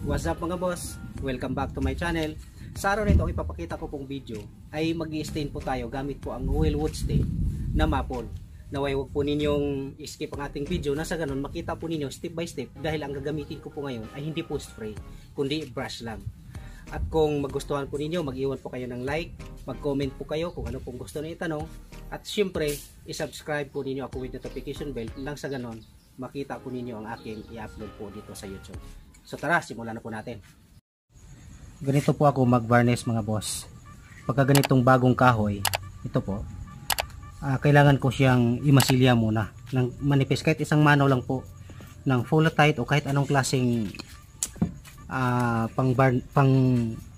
What's up mga boss? Welcome back to my channel. Sa araw nito, ipapakita ko pong video ay mag-i-stain po tayo gamit po ang oil wood stain na maple. Naway huwag po ninyong skip ang ating video na sa ganun makita po ninyo step by step dahil ang gagamitin ko po ngayon ay hindi po spray kundi brush lang. At kung magustuhan po ninyo, mag-iwan po kayo ng like, mag-comment po kayo kung ano pong gusto na itanong at syempre, i-subscribe po ninyo ako with notification bell lang sa ganun makita po ninyo ang aking i-upload po dito sa YouTube. So tara, simulan na po natin. Ganito po ako mag-varnish mga boss. Pagka ganitong bagong kahoy, ito po, kailangan ko siyang imasilya muna ng manipis, kahit isang mano lang po ng Full-Tite o kahit anong klaseng pang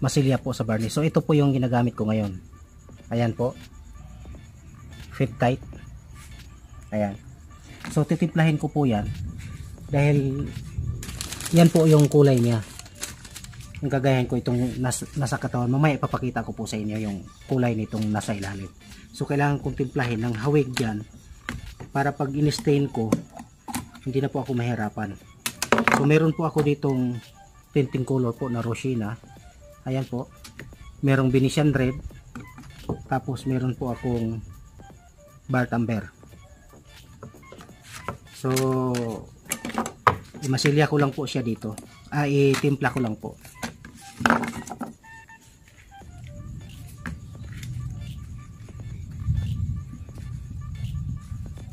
masilya po sa varnish. So ito po yung ginagamit ko ngayon. Ayan po, fit tight. Ayan. So titimplahin ko po yan dahil yan po yung kulay niya. Yung gagayahin ko itong nasa katawan. Mamaya ipapakita ko po sa inyo yung kulay nitong nasa ilalim. So kailangan kong timplahin ng hawig dyan para pag in-stain ko hindi na po ako mahirapan. So meron po ako ditong tinting color po na Rosina. Ayan po. Merong Venetian red. Tapos meron po akong Burnt Umber. So imasilya ko lang po siya dito. Itimpla ko lang po.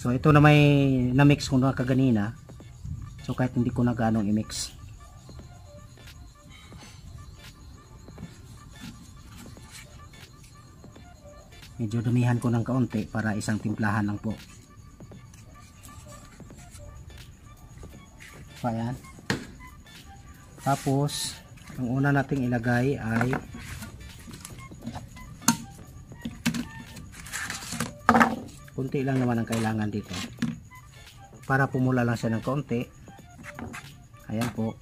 So ito na may na-mix ko na kaganina. So kahit hindi ko na ganong i-mix. Medyo dumihan ko ng kaunti para isang timplahan lang po. So ayan. Tapos ang una nating ilagay ay kunti lang naman ang kailangan dito para pumula lang siya ng kaunti. Ayan po.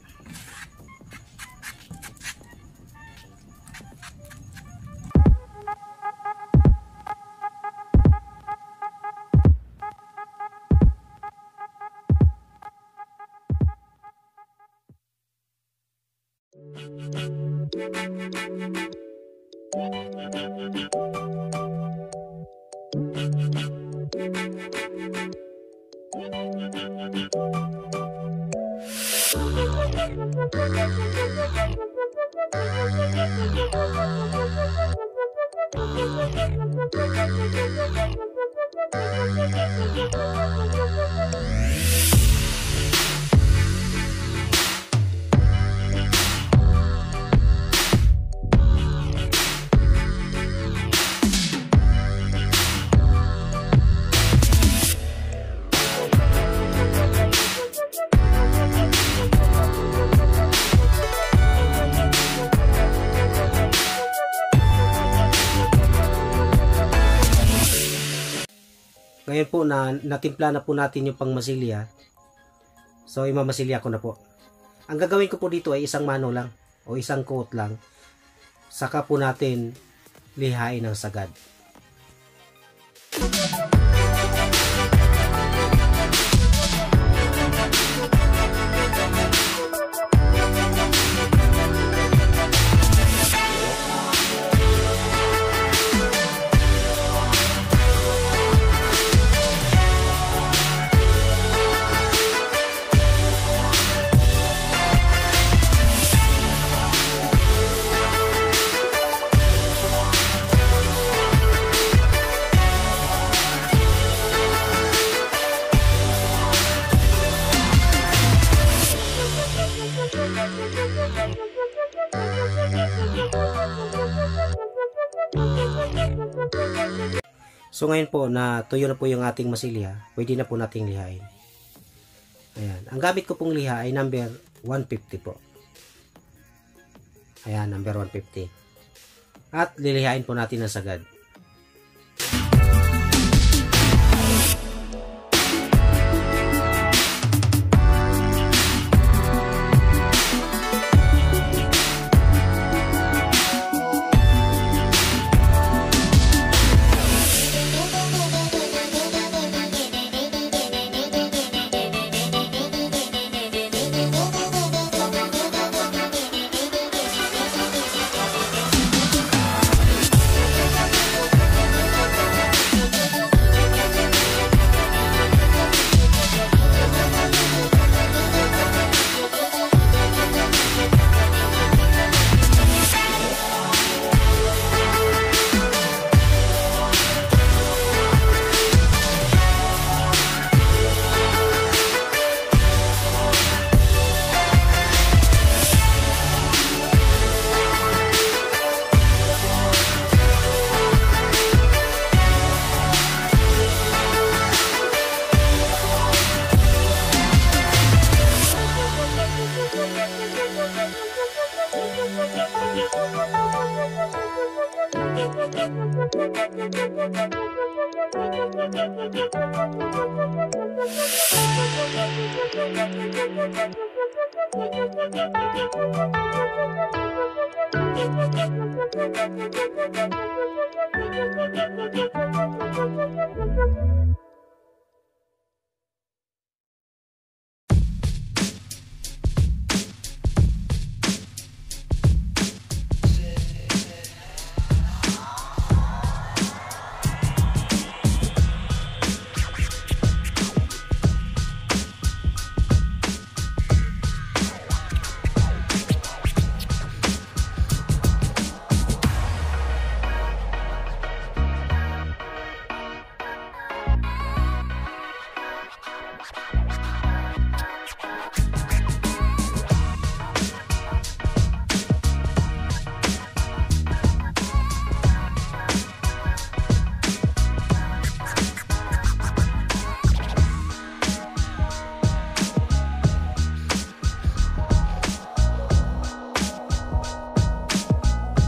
Ngayon po na natimpla na po natin yung pangmasilya. So imamasilya ko na po. Ang gagawin ko po dito ay isang mano lang o isang coat lang. Saka po natin lihain ng sagad. So ngayon po na tuyo na po yung ating masilya, pwede na po nating lihain. Ayan. Ang gamit ko pong liha ay number 150 po. Ayan, number 150. At lilihain po natin ng sagad.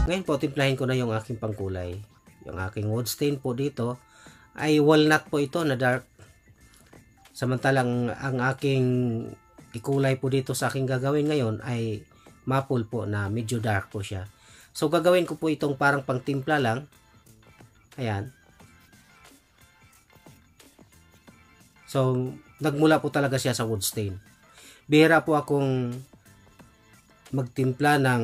Ngayon po, timplahin ko na yung aking pangkulay. Yung aking wood stain po dito ay walnut po ito na dark. Samantalang ang aking ikulay po dito sa aking gagawin ngayon ay maple po na medyo dark po siya. So gagawin ko po itong parang pangtimpla lang. Ayan. So nagmula po talaga siya sa wood stain. Bihira po akong magtimpla ng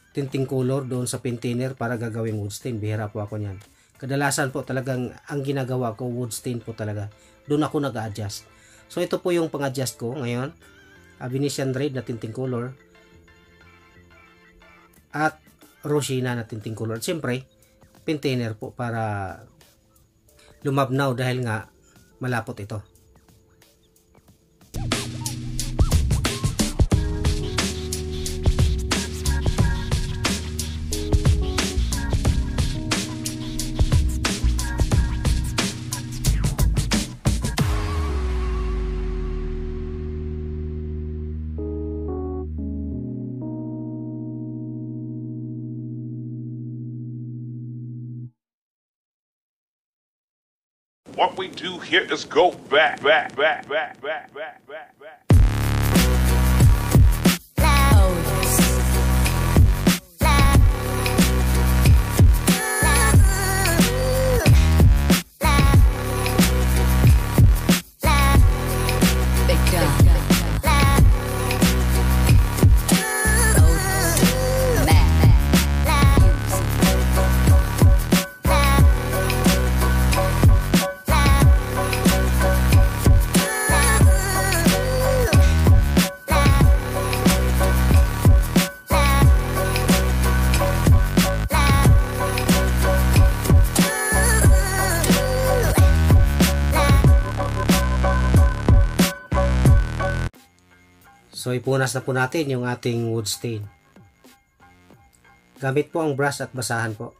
tinting color doon sa paint thinner para gagawing wood stain. Bihira po ako niyan. Kadalasan po talagang ang ginagawa ko wood stain po talaga. Doon ako nag-adjust. So ito po yung pang-adjust ko ngayon. Venetian red na tinting color at rosina na tinting color. At siyempre paint thinner po para lumabnaw dahil nga malapot ito. What we do here is go back. So ipunas na po natin yung ating wood stain. Gamit po ang brush at basahan po.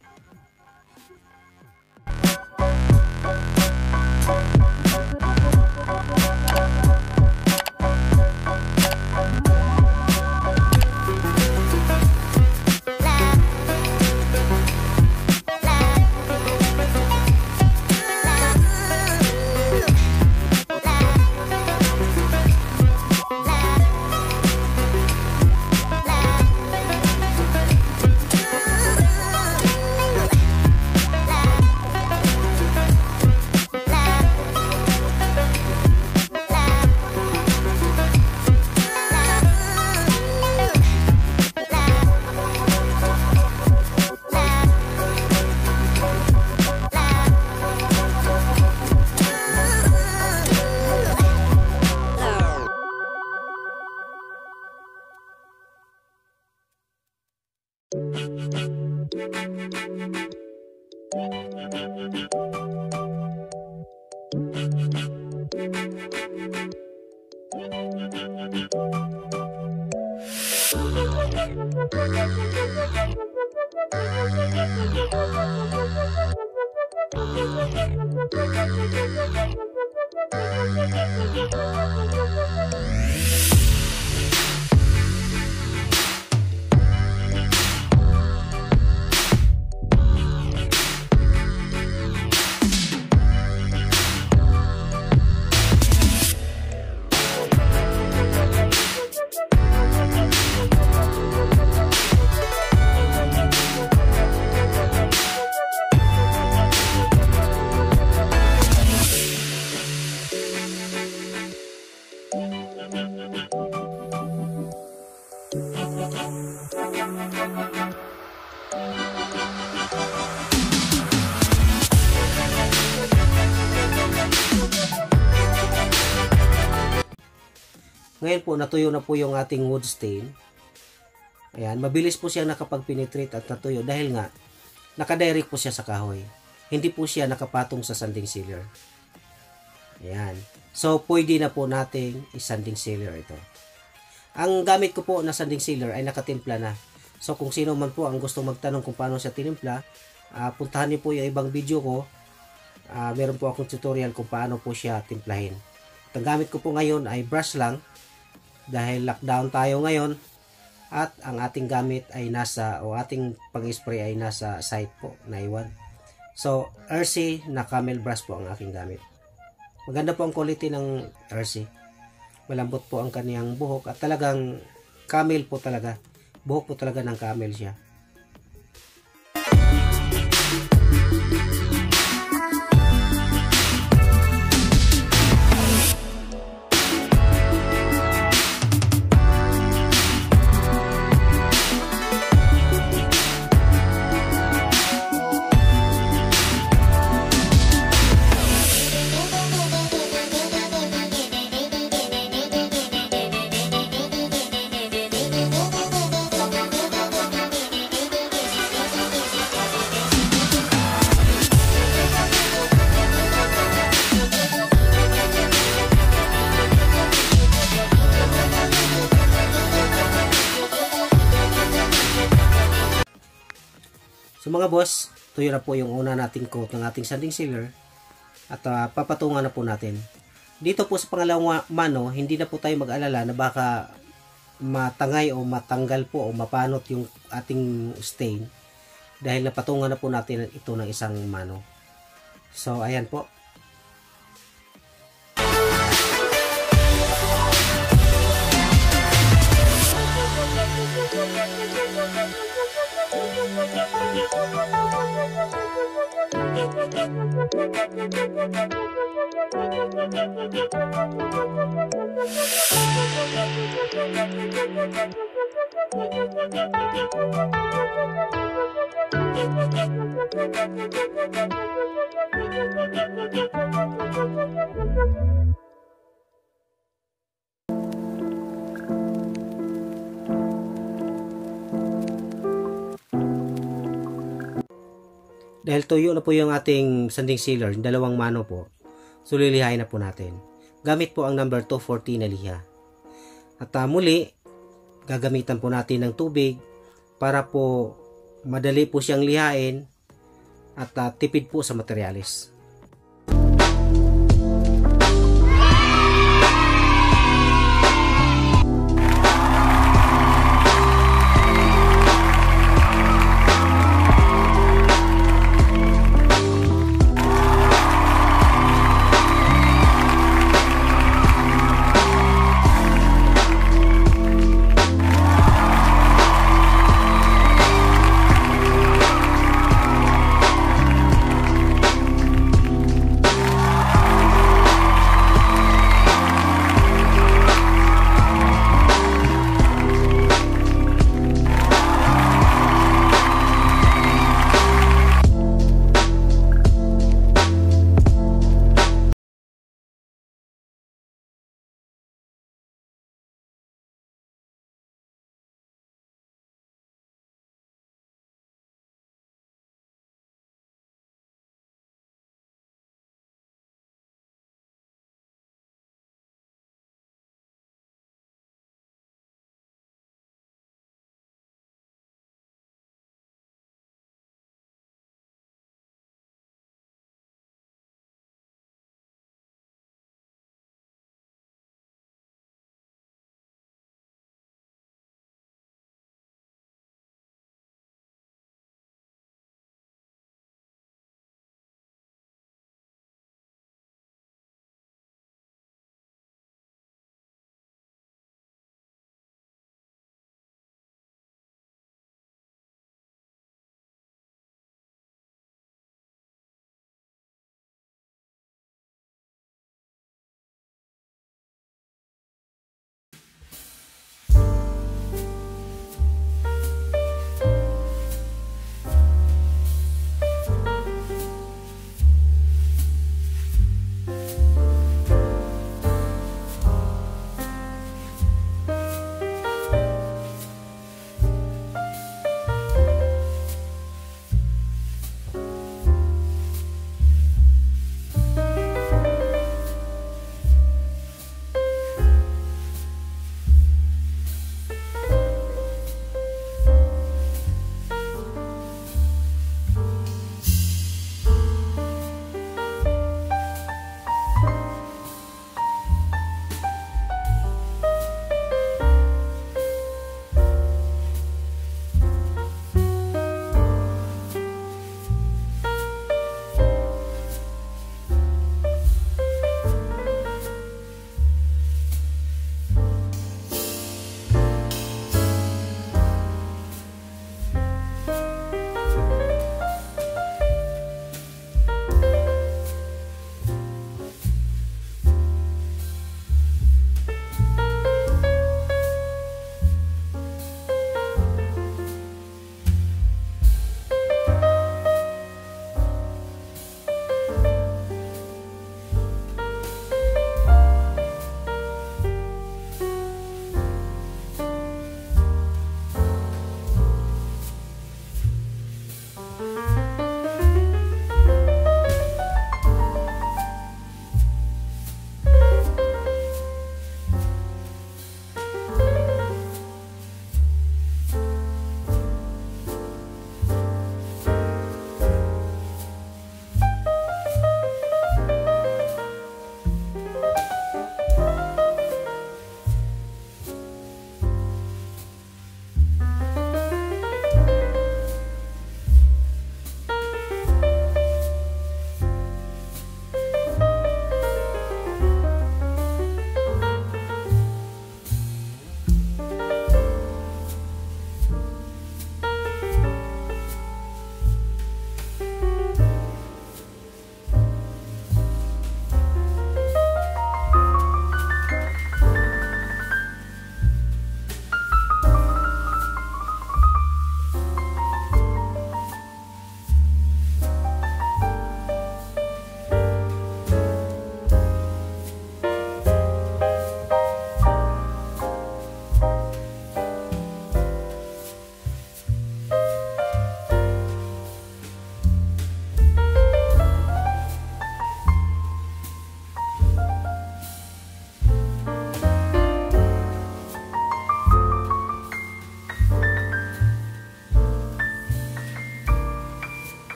ngayon po natuyo na po yung ating wood stain. Ayan, mabilis po siya nakapag-penetrate at natuyo dahil nga nakadirect po siya sa kahoy. Hindi po siya nakapatong sa sanding sealer. Ayan. So, pwede na po nating i-sanding sealer ito. Ang gamit ko po na sanding sealer ay nakatimpla na. So, kung sino man po ang gusto magtanong kung paano siya tinimpla, puntahan niyo po yung ibang video ko. Meron po akong tutorial kung paano po siya timplahin. Ang gamit ko po ngayon ay brush lang dahil lockdown tayo ngayon at ang ating gamit ay ating pang-spray ay nasa site po na iwan. So, RC na camel brush po ang aking gamit. Maganda po ang quality ng RC. Malambot po ang kaniyang buhok at talagang camel po talaga. Buhok po talaga ng camel siya. So mga boss, tuyo na po yung una nating coat ng ating sanding sealer at papatungan na po natin. Dito po sa pangalawang mano, hindi na po tayo mag-alala na baka matangay o matanggal po o mapanot yung ating stain dahil napatungan na po natin ito ng isang mano. So ayan po. Dahil tuyo na po yung ating sanding sealer, dalawang mano po, so lilihain na po natin. Gamit po ang number 240 na liha. At muli, gagamitan po natin ng tubig para po madali po siyang lihain at tipid po sa materyales.